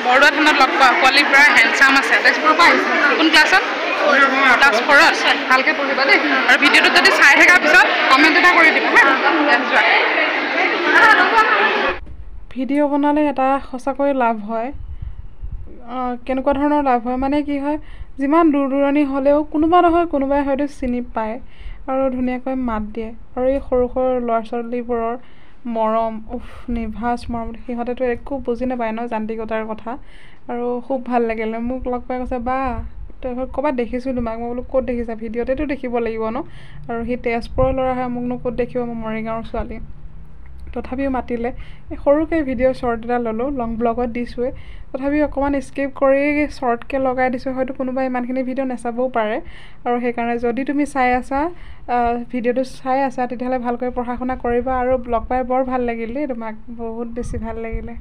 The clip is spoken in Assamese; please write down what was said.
বৰদোৱা থানাত লগ পোৱা পোৱালিৰ পৰা হেণ্ডচাম আছে তেজপুৰৰ পৰা আহিছে কোন ক্লাছত ক্লাছ 4ত ভালকৈ পঢ়িবা দেই আৰু ভিডিঅ'টো যদি চাই থকাৰ পিছত কমেণ্ট এটা কৰি দিবা ভিডিঅ' বনালে এটা সঁচাকৈ লাভ হয় কেনেকুৱা ধৰণৰ লাভ হয় মানে কি হয় যিমান দূৰ দূৰণি হ'লেও কোনোবা নহয় কোনোবাই হয়তো চিনি পায় আৰু ধুনীয়াকৈ মাত দিয়ে আৰু এই সৰু সৰু ল'ৰা ছোৱালীবোৰৰ মৰম নিভাঁজ মৰম সিহঁতেতো একো বুজি নাপায় ন যান্ত্ৰিকতাৰ কথা আৰু খুব ভাল লাগিলে মোক লগ পাই কৈছে বা তই ক'ৰবাত দেখিছোঁ তোমাক মই বোলো ক'ত দেখিছা ভিডিঅ'তেতো দেখিব লাগিব ন আৰু সি তেজপুৰৰ ল'ৰা হয় মোকনো ক'ত দেখিব মই মৰিগাঁৱৰ ছোৱালী তথাপিও মাতিলে এই সৰুকৈ ভিডিঅ' শ্বৰ্ট এটা ল'লোঁ লং ব্লগত দিছোঁৱে তথাপিও অকণমান স্কিপ কৰি শ্বৰ্টকৈ লগাই দিছোঁ হয়তো কোনোবাই ইমানখিনি ভিডিঅ' নাচাবও পাৰে আৰু সেইকাৰণে যদি তুমি চাই আছা ভিডিঅ'টো চাই আছা তেতিয়াহ'লে ভালকৈ পঢ়া শুনা কৰিবা আৰু লগ পাই বৰ ভাল লাগিল দেই তোমাক বহুত বেছি ভাল লাগিলে